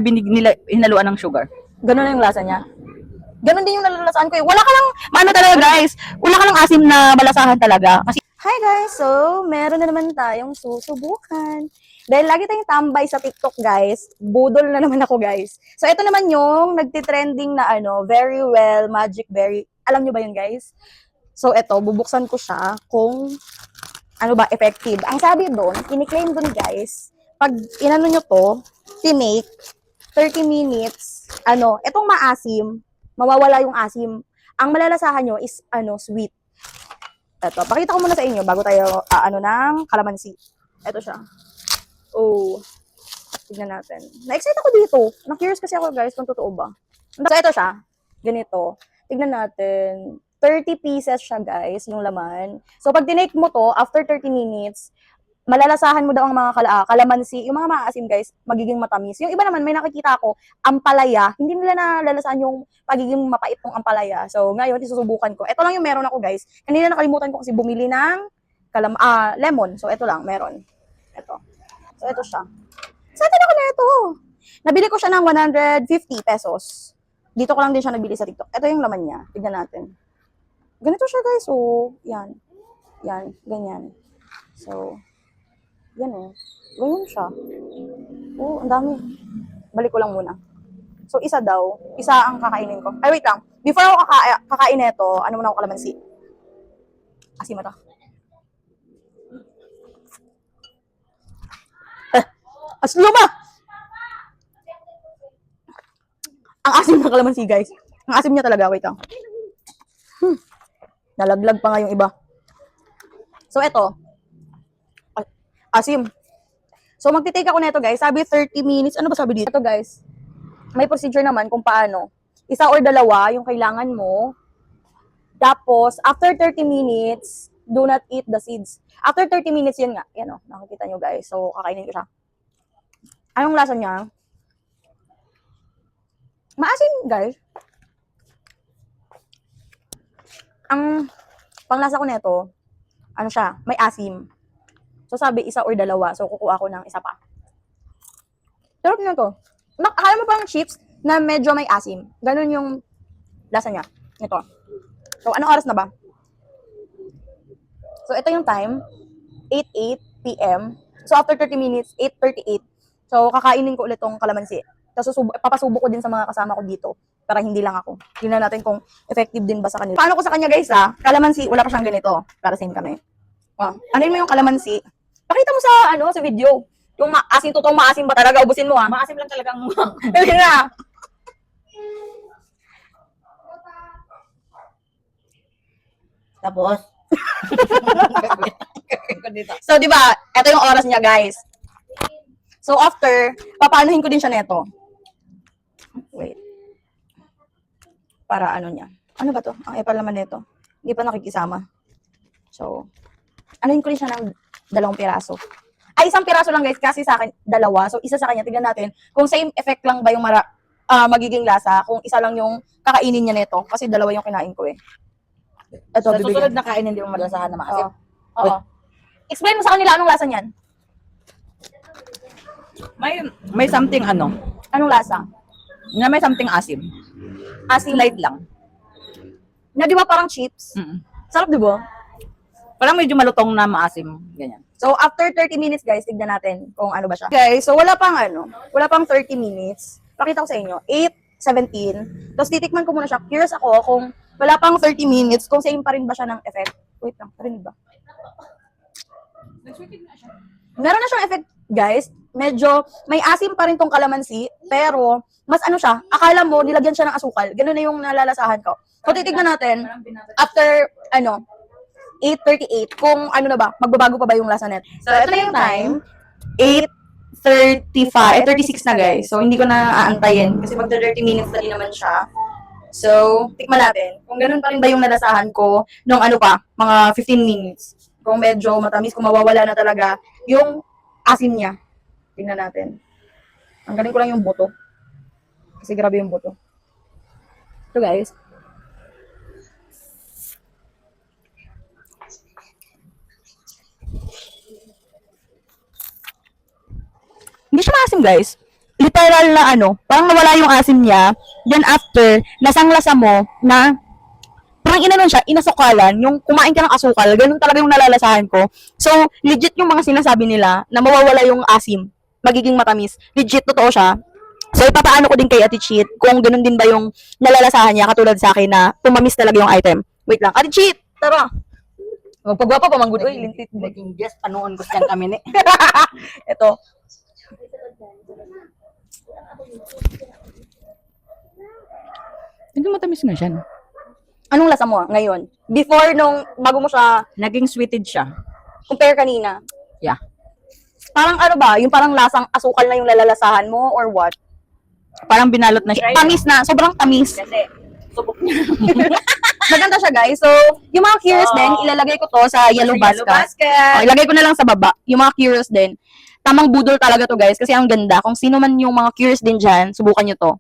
nila hinaluan ng sugar. Ganun na yung lasa niya. Ganun din yung nalalasaan ko eh. Wala ka lang, ano talaga guys, wala ka lang asim na malasahan talaga. Kasi, hi guys, so meron na naman tayong susubukan. Dahil lagi tayong tambay sa TikTok guys, budol na naman ako guys. So ito naman yung nagtitrending na Very Well Magic Berry. Alam nyo ba yun guys? So ito, bubuksan ko siya kung ano ba, effective. Ang sabi doon, kiniklaim doon guys, pag inano nyo to, tinake, 30 minutes, etong maasim, mawawala yung asim. Ang malalasahan nyo is, sweet. Ito, pakita ko muna sa inyo bago tayo, ng calamansi. Ito siya. Oh, tignan natin. Na-excite ako dito. Na-curious kasi ako guys kung totoo ba. So, ito siya. Ganito. Tignan natin. 30 pieces siya guys, yung laman. So, pag tinake mo to, after 30 minutes, malalasahan mo daw ang mga kalamansi. Yung mga maasim guys, magiging matamis. Yung iba naman, may nakikita ako, ampalaya. Hindi nila nalalasahan yung pagiging mapait ng ampalaya. So, ngayon, isusubukan ko. Ito lang yung meron ako guys. Kanina nakalimutan ko kasi bumili ng lemon. So, ito lang, meron. Ito. So, ito siya. Sa atin ako na ito. Nabili ko siya ng 150 pesos. Dito ko lang din siya nabili sa TikTok. Ito yung laman niya. Tignan natin. Ganito siya guys. So, yan. Yan. Ganyan. So, yan eh. Ganyan siya. Oh, ang dami. Balik ko lang muna. So, isa daw. Isa ang kakainin ko. Ay, wait lang. Before ako kakain ito, ano muna ako kalamansi? Asim ito. Asluma! Ang asim ng kalamansi, guys. Ang asim niya talaga. Wait lang. Nalaglag pa nga yung iba. So, eto. Asim. So, magtitake ako nito, guys. Sabi 30 minutes. Ano ba sabi dito? Ito, guys. May procedure naman kung paano. Isa or dalawa yung kailangan mo. Tapos, after 30 minutes, do not eat the seeds. After 30 minutes, yun nga. Yan o. Nakikita nyo, guys. So, kakainin ko siya. Anong lasa niya? Maasim, guys. Ang panglasa ko nito, ano siya, may asim. So sabi, isa or dalawa. So kukuha ko ng isa pa. Sarap na to. Akala mo parang chips na medyo may asim. Ganun yung lasa niya. Ito. So anong oras na ba? So ito yung time. 8:08 p.m. So after 30 minutes, 8:38. So kakainin ko ulit tong kalamansi. Tapos papasubo ko din sa mga kasama ko dito para hindi lang ako. Tingnan natin kung effective din ba sa kanila. Paano ko sa kanya guys kalamansi, wala pa siyang ganito. Para same kami. Anin mo yung kalamansi. Pakita mo sa sa video. Yung asin totoong maasim ba talaga? Ubusin mo ha. Maasim lang talagang Dali na. Tapos So, di ba, ito yung oras niya, guys. So, after, papaanuhin ko din siya neto. Wait. Para ano niya. Ano ba to? Ang epal naman nito. Hindi pa nakikisama. So, anuhin ko din siya ng 2 piraso. Ay, 1 piraso lang, guys, kasi sa akin, 2. So, isa sa kanya. Tignan natin kung same effect lang ba yung magiging lasa, kung isa lang yung kakainin niya neto. Kasi 2 yung kinain ko eh. Ito, sa susunod na kain, hindi mo malasahan na maasim. Oo. Explain mo sa kanila anong lasa niyan. May something Anong lasa? na may something asim. Asim. Light lang. Na di ba parang chips? Sarap di ba? Parang medyo malutong na maasim. Ganyan. So, after 30 minutes, guys, tignan natin kung ano ba siya. Guys, so wala pang 30 minutes. Pakita ko sa inyo, 8:17. Tapos titikman ko muna siya. Curious ako kung wala pang 30 minutes, kung same pa rin ba siya ng effect. Wait lang, parinig ba? Meron na siyang effect, guys. Medyo may asim pa rin tong kalamansi, pero mas siya, akala mo nilagyan siya ng asukal. Ganun na yung nalalasahan ko. So titignan natin after 8:38 kung na ba, magbabago pa ba yung lasa net. So ito na yung time, 8:36 na guys. So hindi ko na aantayin kasi magta 30 minutes na din naman siya. So, tikman natin kung ganun pa rin ba yung nalasahan ko nung mga 15 minutes. Kung medyo matamis, kung mawawala na talaga yung asim niya. Tingnan natin. Ang galing ko lang yung buto. Kasi grabe yung buto. Ito guys. Hindi siya maasim guys. literal na parang nawala yung asim niya. Then after, lasang-lasa mo na parang inanon siya, inasukalan, yung kumain ka ng asukal, ganun talaga yung nalalasahan ko. So, legit yung mga sinasabi nila na mawawala yung asim, magiging matamis. Legit, totoo siya. So, ipapaano ko din kay Ate Cheat kung ganun din ba yung nalalasahan niya katulad sa akin na tumamis talaga yung item. Wait lang. Ate Cheat, tara. Magpagwapa pa manggod. Uy, lintit. Naging guest, panoon ko siyang kami ni. Ito. Hindi matamis nga siya. Anong lasa mo ngayon? Before bago mo siya Naging sweeted siya. compare kanina. Yeah. Parang ba? Yung parang lasang asukal na yung lalalasahan mo or what? Parang binalot na siya. Tamis na. Sobrang tamis. Kasi, subok niya. Maganda siya, guys. So, yung mga curious din, ilalagay ko to sa yellow basket. Oh, ilagay ko na lang sa baba. Yung mga curious din. Tamang budol talaga to, guys. Kasi ang ganda. Kung sino man yung mga curious din dyan, subukan nyo to.